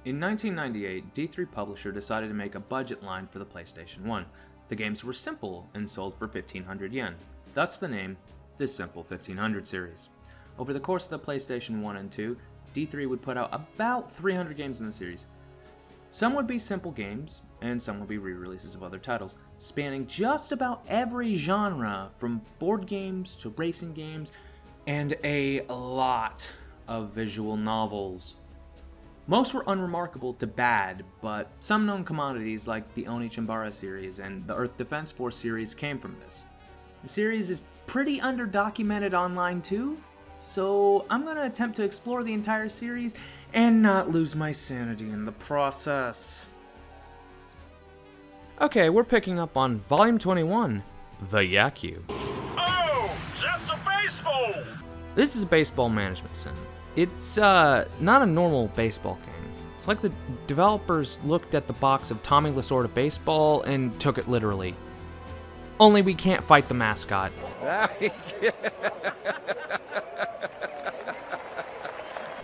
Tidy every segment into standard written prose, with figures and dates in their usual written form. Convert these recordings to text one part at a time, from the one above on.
In 1998, D3 Publisher decided to make a budget line for the PlayStation 1. The games were simple and sold for 1,500 yen, thus the name, the Simple 1500 series. Over the course of the PlayStation 1 and 2, D3 would put out about 300 games in the series. Some would be simple games, and some would be re-releases of other titles, spanning just about every genre, from board games to racing games, and a lot of visual novels. Most were unremarkable to bad, but some known commodities like the Oni Chimbara series and the Earth Defense Force series came from this. The series is pretty underdocumented online too, so I'm going to attempt to explore the entire series and not lose my sanity in the process. Okay, we're picking up on Volume 21, The Yakyuu. Oh, that's a baseball! This is a baseball management sim. It's not a normal baseball game. It's like the developers looked at the box of Tommy Lasorda Baseball and took it literally. Only we can't fight the mascot.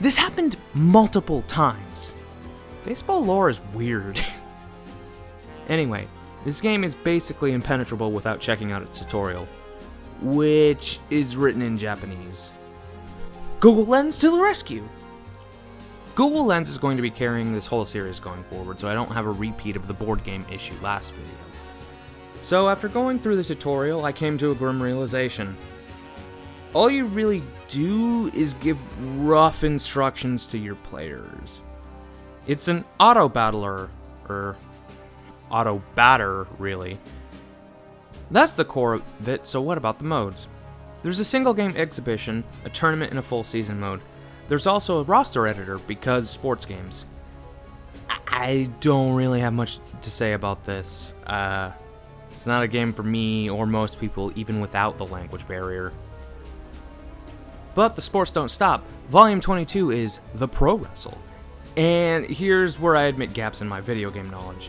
This happened multiple times. Baseball lore is weird. Anyway, this game is basically impenetrable without checking out its tutorial, which is written in Japanese. Google Lens to the rescue! Google Lens is going to be carrying this whole series going forward, so I don't have a repeat of the board game issue last video. So after going through the tutorial, I came to a grim realization. All you really do is give rough instructions to your players. It's an auto battler, or auto batter, really. That's the core of it, so what about the modes? There's a single game exhibition, a tournament, and a full season mode. There's also a roster editor, because sports games. I don't really have much to say about this. It's not a game for me or most people, even without the language barrier. But the sports don't stop. Volume 22 is the Pro Wrestle. And here's where I admit gaps in my video game knowledge.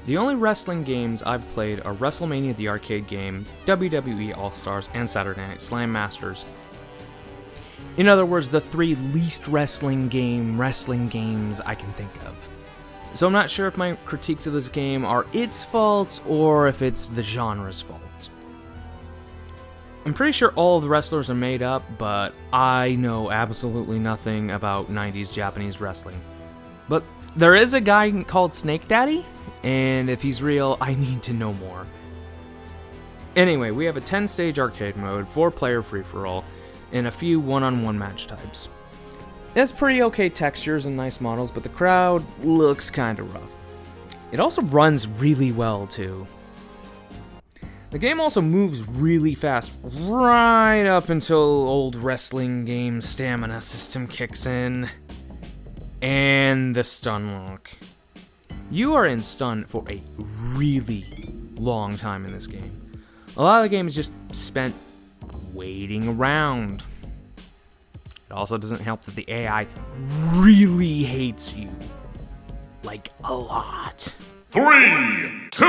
The only wrestling games I've played are WrestleMania the arcade game, WWE All-Stars, and Saturday Night Slam Masters. In other words, the three least wrestling games I can think of. So I'm not sure if my critiques of this game are its faults or if it's the genre's fault. I'm pretty sure all of the wrestlers are made up, but I know absolutely nothing about 90s Japanese wrestling. But there is a guy called Snake Daddy, and if he's real, I need to know more. Anyway, we have a 10-stage arcade mode, 4-player free-for-all, and a few one-on-one match types. It has pretty okay textures and nice models, but the crowd looks kinda rough. It also runs really well, too. The game also moves really fast, right up until old wrestling game stamina system kicks in. And the stun lock. You are in stun for a really long time in this game. A lot of the game is just spent waiting around. It also doesn't help that the AI really hates you. Like, a lot. 3, 2,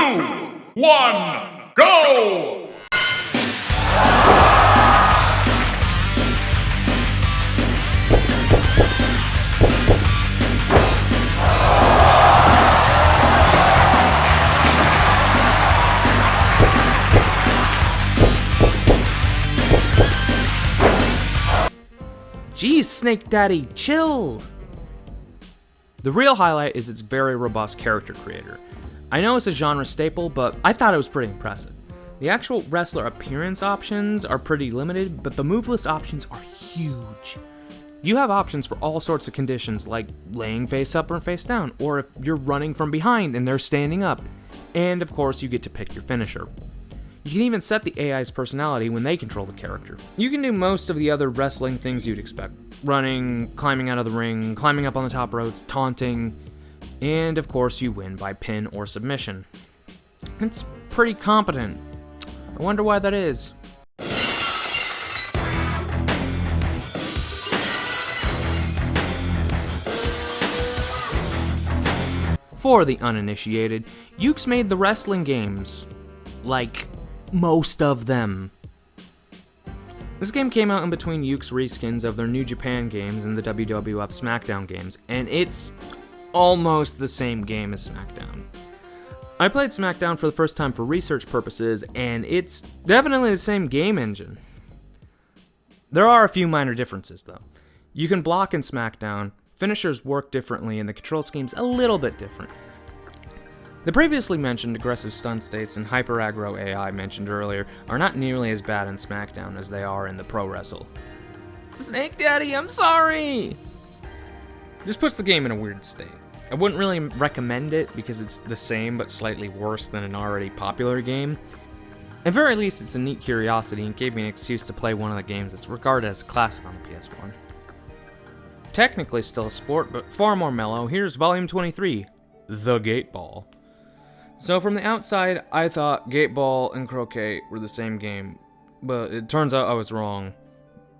1, go! Jeez, Snake Daddy, chill! The real highlight is its very robust character creator. I know it's a genre staple, but I thought it was pretty impressive. The actual wrestler appearance options are pretty limited, but the moveless options are huge. You have options for all sorts of conditions, like laying face up or face down, or if you're running from behind and they're standing up. And of course, you get to pick your finisher. You can even set the AI's personality when they control the character. You can do most of the other wrestling things you'd expect. Running, climbing out of the ring, climbing up on the top ropes, taunting, and of course you win by pin or submission. It's pretty competent. I wonder why that is. For the uninitiated, Yuke's made the wrestling games. Like, most of them. This game came out in between Yuke's reskins of their New Japan games and the WWF Smackdown games, and it's almost the same game as Smackdown. I played Smackdown for the first time for research purposes, and it's definitely the same game engine. There are a few minor differences, though. You can block in Smackdown, finishers work differently, and the control scheme's a little bit different. The previously mentioned aggressive stun states and hyper-aggro AI mentioned earlier are not nearly as bad in Smackdown as they are in the Pro Wrestle. Snake Daddy, I'm sorry! This puts the game in a weird state. I wouldn't really recommend it because it's the same but slightly worse than an already popular game. At very least, it's a neat curiosity and gave me an excuse to play one of the games that's regarded as classic on the PS1. Technically still a sport, but far more mellow, here's Volume 23, The Gateball. So from the outside, I thought Gateball and Croquet were the same game, but it turns out I was wrong.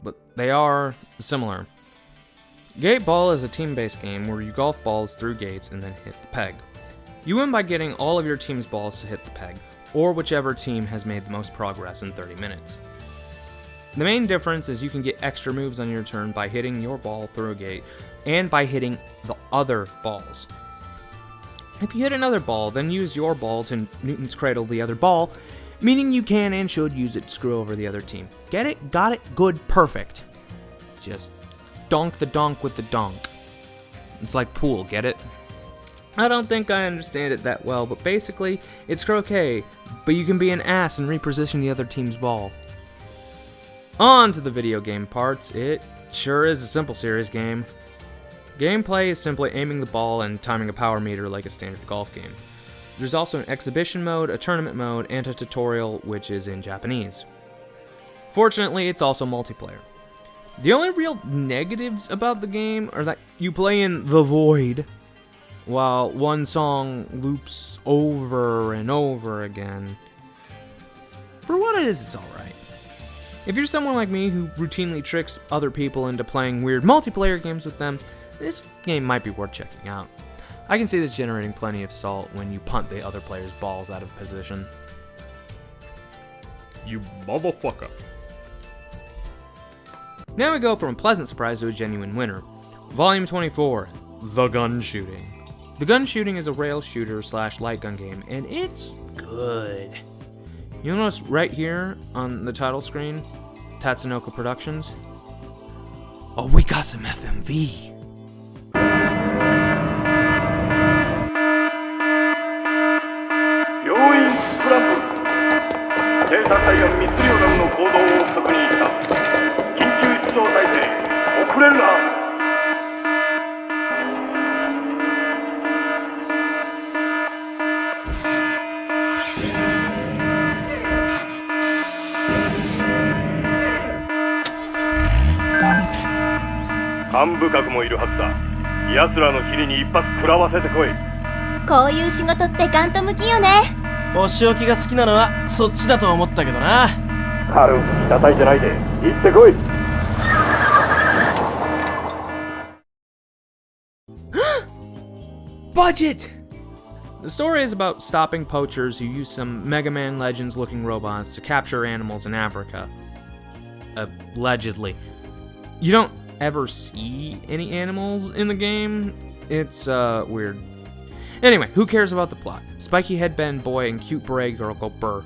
But they are similar. Gateball is a team-based game where you golf balls through gates and then hit the peg. You win by getting all of your team's balls to hit the peg, or whichever team has made the most progress in 30 minutes. The main difference is you can get extra moves on your turn by hitting your ball through a gate, and by hitting the other balls. If you hit another ball, then use your ball to Newton's Cradle the other ball, meaning you can and should use it to screw over the other team. Get it? Got it? Good. Perfect. Just donk the donk with the donk. It's like pool, get it? I don't think I understand it that well, but basically, it's croquet, but you can be an ass and reposition the other team's ball. On to the video game parts. It sure is a simple serious game. Gameplay is simply aiming the ball and timing a power meter like a standard golf game. There's also an exhibition mode, a tournament mode, and a tutorial, which is in Japanese. Fortunately, it's also multiplayer. The only real negatives about the game are that you play in the void, while one song loops over and over again. For what it is, it's alright. If you're someone like me who routinely tricks other people into playing weird multiplayer games with them, this game might be worth checking out. I can see this generating plenty of salt when you punt the other player's balls out of position. You motherfucker. Now we go from a pleasant surprise to a genuine winner. Volume 24, The Gun Shooting. The Gun Shooting is a rail shooter / light gun game, and it's good. You'll notice right here on the title screen, Tatsunoko Productions. Oh, we got some FMV. 警察隊が密漁団の行動を確認した。緊急出動態勢。遅れるな。幹部格もいるはずだ。奴らの尻に一発食らわせてこい。こういう仕事ってガンと向きよね。お仕置きが好きなのはそっちだと思ったけどな。軽く叩いてないで行ってこい。Budget! The story is about stopping poachers who use some Mega Man Legends looking robots to capture animals in Africa. Allegedly. You don't ever see any animals in the game. It's weird. Anyway, who cares about the plot? Spiky headband boy and cute beret girl go burr.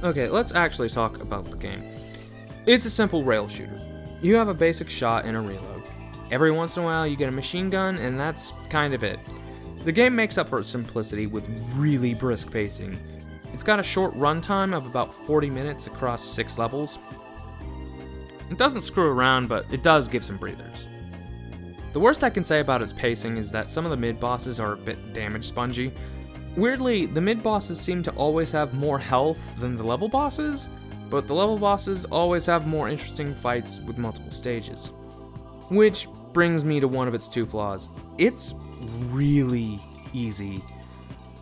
Okay, let's actually talk about the game. It's a simple rail shooter. You have a basic shot and a reload. Every once in a while you get a machine gun, and that's kind of it. The game makes up for its simplicity with really brisk pacing. It's got a short runtime of about 40 minutes across 6 levels. It doesn't screw around, but it does give some breathers. The worst I can say about its pacing is that some of the mid-bosses are a bit damage spongy. Weirdly, the mid-bosses seem to always have more health than the level bosses, but the level bosses always have more interesting fights with multiple stages. Which brings me to one of its 2 flaws. It's really easy.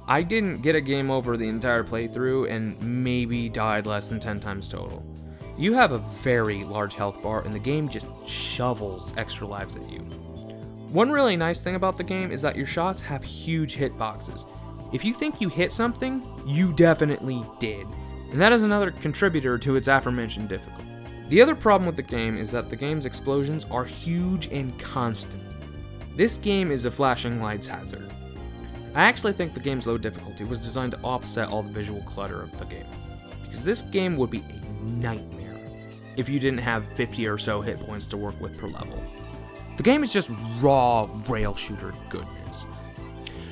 I didn't get a game over the entire playthrough and maybe died less than 10 times total. You have a very large health bar and the game just shovels extra lives at you. One really nice thing about the game is that your shots have huge hitboxes. If you think you hit something, you definitely did. And that is another contributor to its aforementioned difficulty. The other problem with the game is that the game's explosions are huge and constant. This game is a flashing lights hazard. I actually think the game's low difficulty was designed to offset all the visual clutter of the game, because this game would be a nightmare if you didn't have 50 or so hit points to work with per level. The game is just raw rail shooter goodness.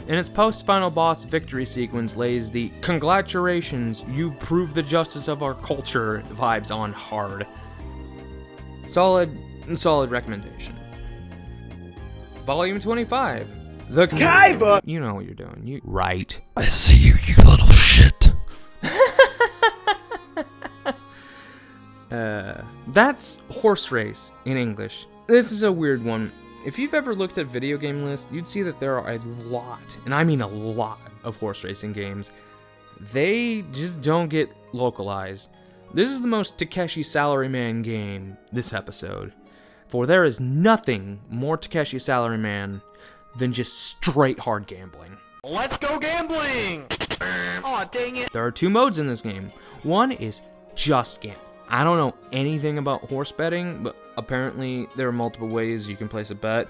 In its post-final boss victory sequence lays the "Congratulations, you proved the justice of our culture" vibes on hard. Solid recommendation. Volume 25. The Keiba! You know what you're doing. Right. I see you, you little shit. That's horse race in English. This is a weird one. If you've ever looked at video game lists, you'd see that there are a lot, and I mean a lot, of horse racing games. They just don't get localized. This is the most Takeshi Salaryman game this episode, for there is nothing more Takeshi Salaryman than just straight hard gambling. Let's go gambling! Aw, dang it. There are two modes in this game. One is just gambling. I don't know anything about horse betting, but apparently there are multiple ways you can place a bet.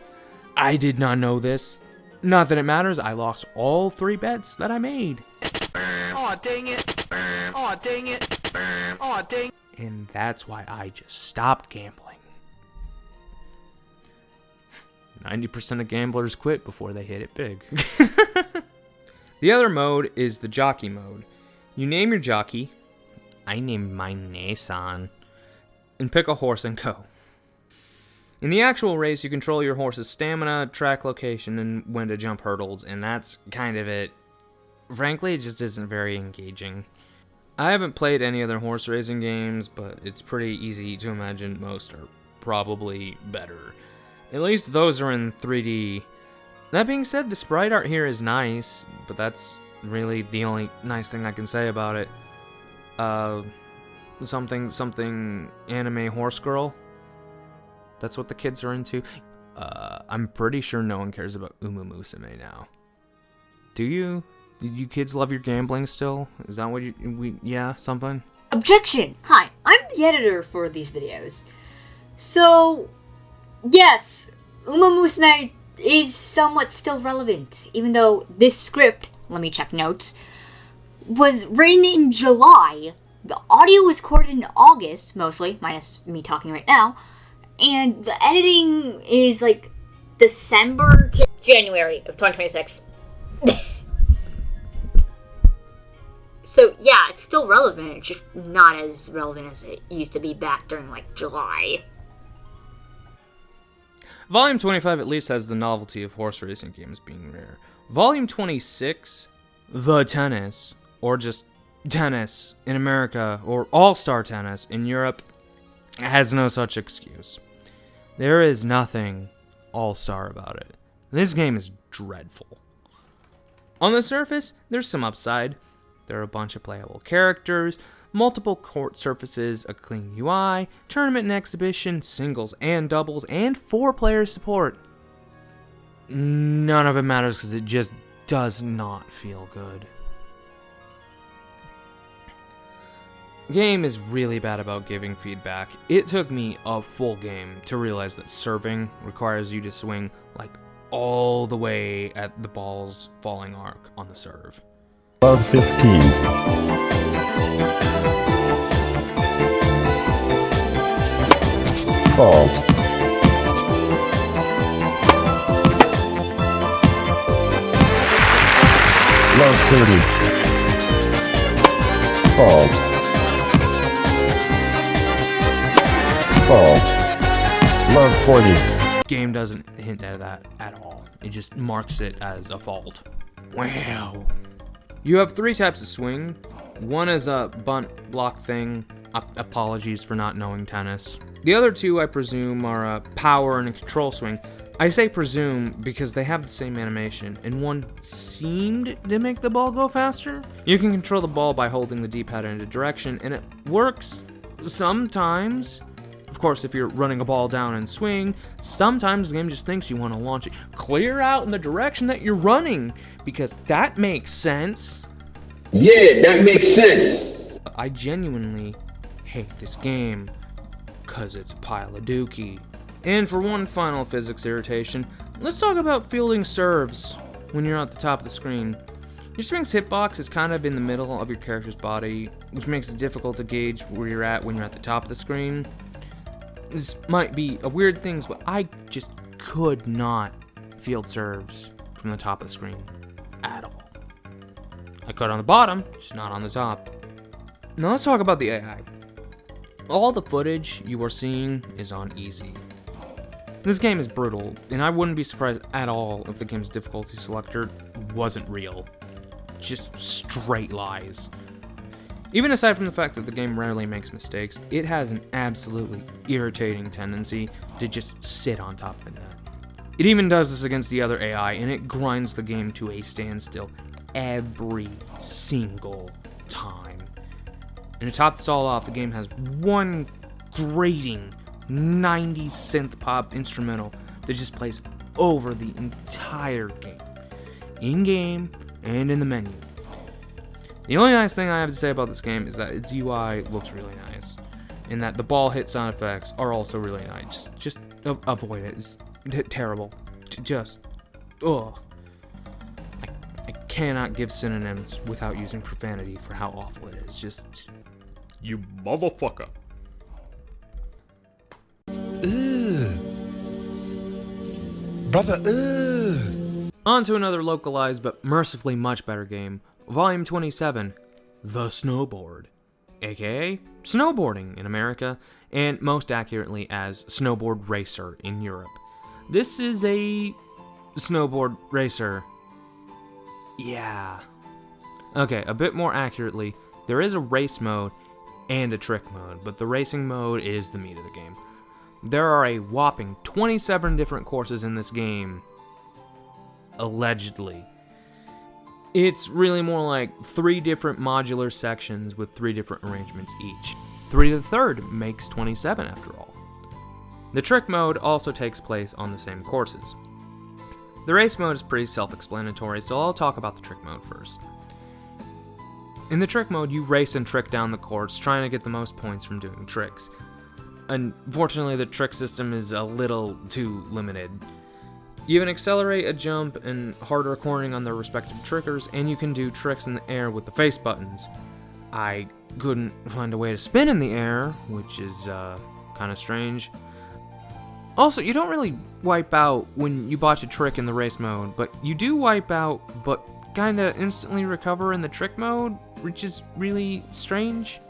I did not know this. Not that it matters, I lost all 3 bets that I made. Aw, dang it. Aw, dang it. Aw, dang. And that's why I just stopped gambling. 90% of gamblers quit before they hit it big. The other mode is the jockey mode. You name your jockey. I named mine Nissan. And pick a horse and go. In the actual race, you control your horse's stamina, track location, and when to jump hurdles, and that's kind of it. Frankly, it just isn't very engaging. I haven't played any other horse racing games, but it's pretty easy to imagine most are probably better. At least those are in 3D. That being said, the sprite art here is nice, but that's really the only nice thing I can say about it. Something anime horse girl. That's what the kids are into. I'm pretty sure no one cares about Uma Musume now. Do you? Did you kids love your gambling still? Is that what something? Objection! Hi, I'm the editor for these videos. So, yes, Uma Musume is somewhat still relevant, even though this script, let me check notes, was written in July. The audio was recorded in August, mostly, minus me talking right now, and the editing is like December to January of 2026. So yeah, it's still relevant, it's just not as relevant as it used to be back during like July. Volume 25 at least has the novelty of horse racing games being rare. Volume 26, The Tennis, or just Tennis in America, or All-Star Tennis in Europe, has no such excuse. There is nothing all-star about it. This game is dreadful. On the surface, there's some upside. There are a bunch of playable characters, multiple court surfaces, a clean UI, tournament and exhibition, singles and doubles, and 4-player support. None of it matters because it just does not feel good. Game is really bad about giving feedback. It took me a full game to realize that serving requires you to swing like all the way at the ball's falling arc on the serve. Love 15. Fault. Love 30. Fault. Fault. Love 40. Game doesn't hint at that at all. It just marks it as a fault. Wow. You have 3 types of swing. One is a bunt block thing. Apologies for not knowing tennis. The other 2, I presume, are a power and a control swing. I say presume because they have the same animation, and one seemed to make the ball go faster. You can control the ball by holding the D-pad in a direction, and it works sometimes. Of course, if you're running a ball down and swing, sometimes the game just thinks you want to launch it clear out in the direction that you're running, because that makes sense. Yeah, that makes sense. I genuinely hate this game, because it's a pile of dookie. And for one final physics irritation, Let's talk about fielding serves when you're at the top of the screen. Your swing's hitbox is kind of in the middle of your character's body, which makes it difficult to gauge where you're at when you're at the top of the screen. This might be a weird thing, but I just could not field serves from the top of the screen at all. I could on the bottom, just not on the top. Now let's talk about the AI. All the footage you are seeing is on easy. This game is brutal, and I wouldn't be surprised at all if the game's difficulty selector wasn't real. Just straight lies. Even aside from the fact that the game rarely makes mistakes, it has an absolutely irritating tendency to just sit on top of the net. It even does this against the other AI, and it grinds the game to a standstill every single time. And to top this all off, the game has one grating 90s synth pop instrumental that just plays over the entire game, in-game and in the menu. The only nice thing I have to say about this game is that its UI looks really nice, and that the ball hit sound effects are also really nice. Just avoid it. It's terrible. Just, ugh. I cannot give synonyms without using profanity for how awful it is. Just, You motherfucker. Brother, ugh. on to another localized but mercifully much better game, Volume 27, The Snowboard, aka Snowboarding in America, and most accurately as Snowboard Racer in Europe. This is a snowboard racer. Yeah. Okay, a bit more accurately, there is a race mode and a trick mode, but the racing mode is the meat of the game. There are a whopping 27 different courses in this game, allegedly. It's really more like 3 different modular sections with 3 different arrangements each. 3 to the third makes 27 after all. The trick mode also takes place on the same courses. The race mode is pretty self-explanatory, so I'll talk about the trick mode first. In the trick mode, you race and trick down the course, trying to get the most points from doing tricks. Unfortunately, the trick system is a little too limited. You can accelerate a jump and harder cornering on their respective triggers, and you can do tricks in the air with the face buttons. I couldn't find a way to spin in the air, which is kind of strange. Also, you don't really wipe out when you botch a trick in the race mode, but you do wipe out, but kinda instantly recover in the trick mode, which is really strange.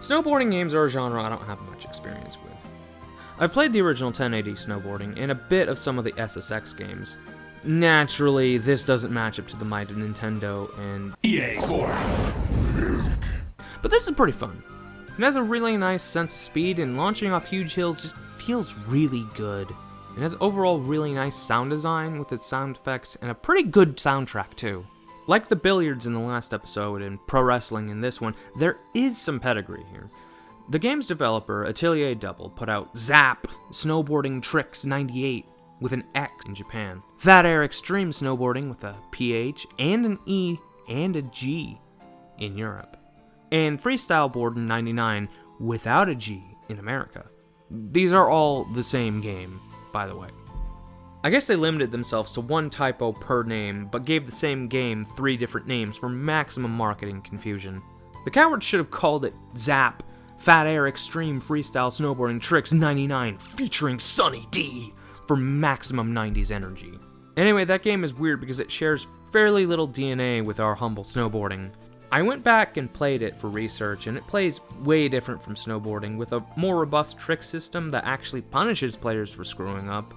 Snowboarding games are a genre I don't have much experience with. I've played the original 1080 Snowboarding and a bit of some of the SSX games. Naturally, this doesn't match up to the might of Nintendo and EA Sports. but this is pretty fun. It has a really nice sense of speed, and launching off huge hills just feels really good. It has overall really nice sound design with its sound effects and a pretty good soundtrack too. Like the billiards in the last episode and pro wrestling in this one, there is some pedigree here. The game's developer, Atelier Double, put out Zap Snowboarding Tricks 98 with an X in Japan, Fat Air Extreme Snowboarding with a PH and an E and a G in Europe, and Freestyle Boarding 99 without a G in America. These are all the same game, by the way. I guess they limited themselves to one typo per name, but gave the same game 3 different names for maximum marketing confusion. The cowards should have called it Zap Fat Air Extreme Freestyle Snowboarding Tricks 99 featuring Sunny D for maximum 90s energy. Anyway, that game is weird because it shares fairly little DNA with our humble snowboarding. I went back and played it for research, and it plays way different from snowboarding, with a more robust trick system that actually punishes players for screwing up,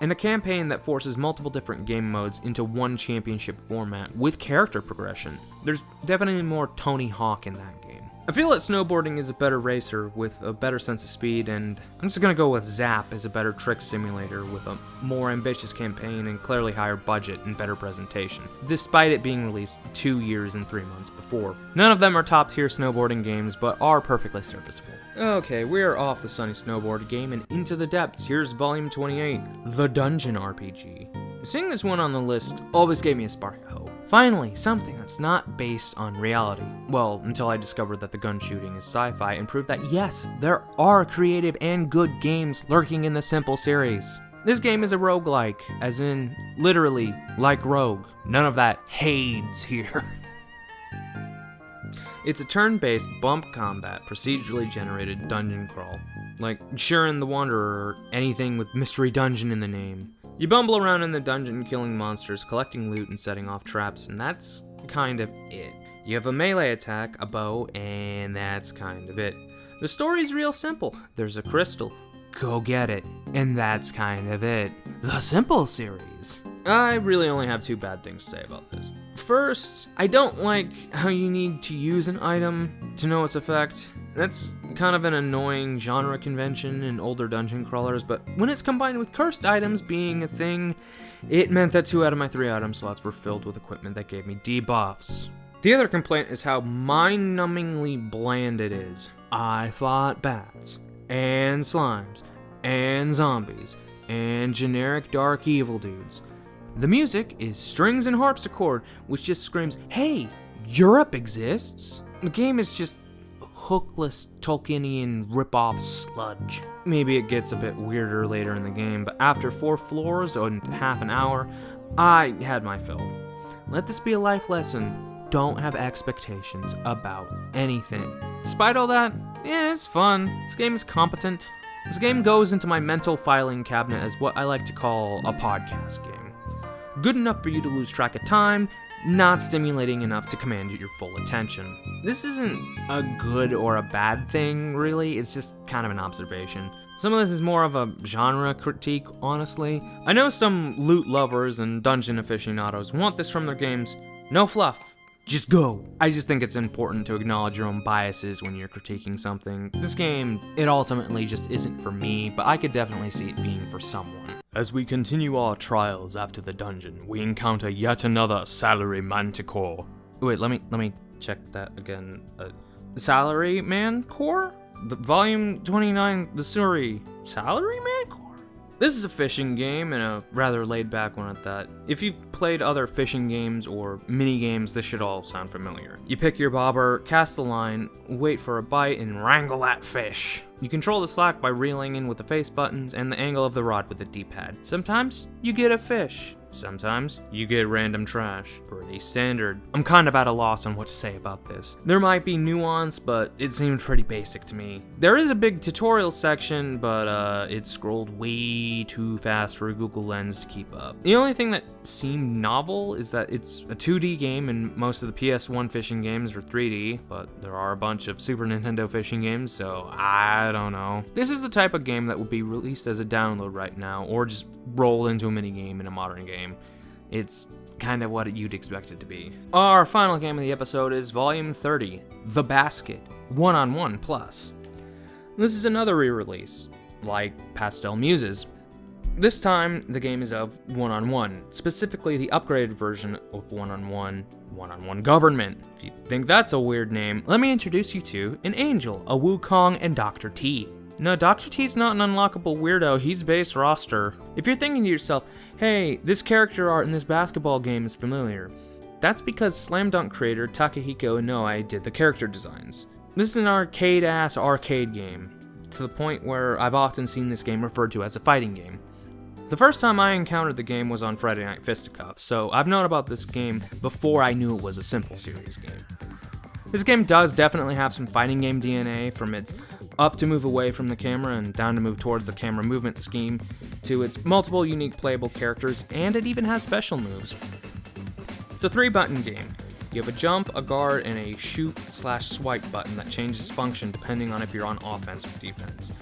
and a campaign that forces multiple different game modes into one championship format with character progression. There's definitely more Tony Hawk in that game. I feel that snowboarding is a better racer with a better sense of speed, and I'm just gonna go with Zap as a better trick simulator with a more ambitious campaign and clearly higher budget and better presentation, despite it being released 2 years and 3 months before. None of them are top tier snowboarding games, but are perfectly serviceable. Okay, we're off the sunny snowboard game and into the depths. Here's Volume 28, The Dungeon RPG. Seeing this one on the list always gave me a spark of hope. Finally, something that's not based on reality. Well, until I discovered that the gun shooting is sci-fi and proved that yes, there are creative and good games lurking in the simple series. This game is a roguelike, as in, literally, like Rogue. None of that Hades here. It's a turn-based bump combat, procedurally generated dungeon crawl. Like Shiren the Wanderer or anything with Mystery Dungeon in the name. You bumble around in the dungeon killing monsters, collecting loot, and setting off traps, and that's kind of it. You have a melee attack, a bow, and that's kind of it. The story's real simple. There's a crystal. Go get it. And that's kind of it. The Simple series. I really only have 2 bad things to say about this. First, I don't like how you need to use an item to know its effect. That's kind of an annoying genre convention in older dungeon crawlers, but when it's combined with cursed items being a thing, it meant that 2 out of my 3 item slots were filled with equipment that gave me debuffs. The other complaint is how mind-numbingly bland it is. I fought bats, and slimes, and zombies, and generic dark evil dudes. The music is strings and harpsichord, which just screams, hey, Europe exists. The game is just hookless Tolkienian rip-off sludge. Maybe it gets a bit weirder later in the game, but after 4 floors and half an hour, I had my fill. Let this be a life lesson. Don't have expectations about anything. Despite all that, yeah, it's fun. This game is competent. This game goes into my mental filing cabinet as what I like to call a podcast game. Good enough for you to lose track of time, not stimulating enough to command your full attention. This isn't a good or a bad thing, really, it's just kind of an observation. Some of this is more of a genre critique, honestly. I know some loot lovers and dungeon aficionados want this from their games. No fluff. Just go. I just think it's important to acknowledge your own biases when you're critiquing something. This game, it ultimately just isn't for me, but I could definitely see it being for someone. As we continue our trials after the dungeon, we encounter yet another salary manticore. Wait, let me check that again. Salary man core? The volume 29, the Tsuri. Salary man core? This is a fishing game, and a rather laid-back one at that. If you've played other fishing games or mini-games, this should all sound familiar. You pick your bobber, cast the line, wait for a bite, and wrangle that fish. You control the slack by reeling in with the face buttons and the angle of the rod with the D-pad. Sometimes you get a fish. Sometimes you get random trash. Pretty standard. I'm kind of at a loss on what to say about this. There might be nuance, but it seemed pretty basic to me. There is a big tutorial section, but it scrolled way too fast for a Google Lens to keep up. The only thing that seemed novel is that it's a 2D game and most of the PS1 fishing games are 3D, but there are a bunch of Super Nintendo fishing games, so I don't know. This is the type of game that would be released as a download right now, or just roll into a minigame in a modern game. It's kind of what you'd expect it to be. Our final game of the episode is Volume 30, The Basket, 1-on-1 Plus. This is another re-release, like Pastel Muses. This time, the game is of 1-on-1, specifically the upgraded version of 1-on-1 Government. If you think that's a weird name, let me introduce you to an Angel, a Wukong, and Dr. T. No, Dr. T's not an unlockable weirdo, he's base roster. If you're thinking to yourself, hey, this character art in this basketball game is familiar, that's because Slam Dunk creator Takehiko Inoue did the character designs. This is an arcade-ass arcade game, to the point where I've often seen this game referred to as a fighting game. The first time I encountered the game was on Friday Night Fisticuffs, so I've known about this game before I knew it was a Simple Series game. This game does definitely have some fighting game DNA, from its up to move away from the camera and down to move towards the camera movement scheme, to its multiple unique playable characters, and it even has special moves. It's a 3-button game. You have a jump, a guard, and a shoot/swipe button that changes function depending on if you're on offense or defense.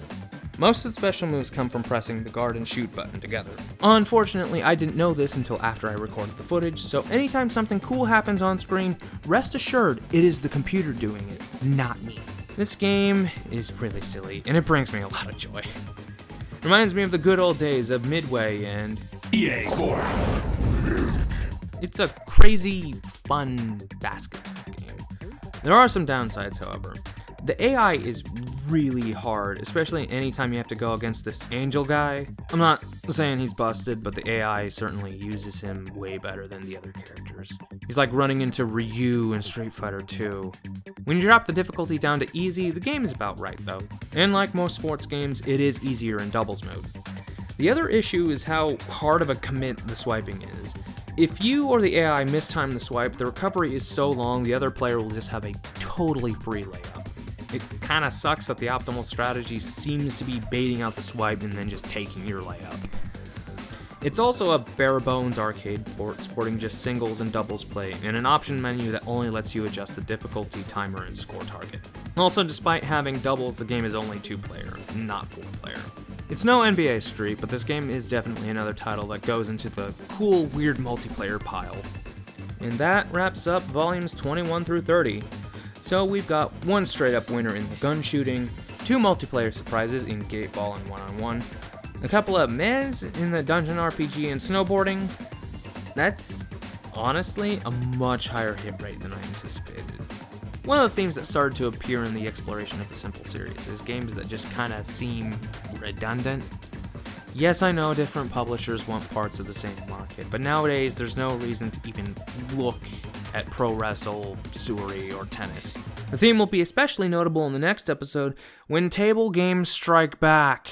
Most of the special moves come from pressing the guard and shoot button together. Unfortunately, I didn't know this until after I recorded the footage, so anytime something cool happens on screen, rest assured it is the computer doing it, not me. This game is really silly, and it brings me a lot of joy. Reminds me of the good old days of Midway and EA Sports. It's a crazy, fun basketball game. There are some downsides, however. The AI is really hard, especially anytime you have to go against this angel guy. I'm not saying he's busted, but the AI certainly uses him way better than the other characters. He's like running into Ryu in Street Fighter 2. When you drop the difficulty down to easy, the game is about right though. And like most sports games, it is easier in doubles mode. The other issue is how hard of a commit the swiping is. If you or the AI mistime the swipe, the recovery is so long the other player will just have a totally free layup. It kinda sucks that the optimal strategy seems to be baiting out the swipe and then just taking your layup. It's also a bare-bones arcade port, sporting just singles and doubles play, and an option menu that only lets you adjust the difficulty, timer, and score target. Also, despite having doubles, the game is only 2-player, not 4-player. It's no NBA Street, but this game is definitely another title that goes into the cool, weird multiplayer pile. And that wraps up volumes 21 through 30. So we've got one straight-up winner in the gun shooting, 2 multiplayer surprises in Gateball and one-on-one, a couple of mehs in the dungeon RPG and snowboarding. That's honestly a much higher hit rate than I anticipated. One of the themes that started to appear in the exploration of the Simple series is games that just kinda seem redundant. Yes, I know different publishers want parts of the same market, but nowadays there's no reason to even look at Pro Wrestle, Tsuri, or tennis. The theme will be especially notable in the next episode when table games strike back.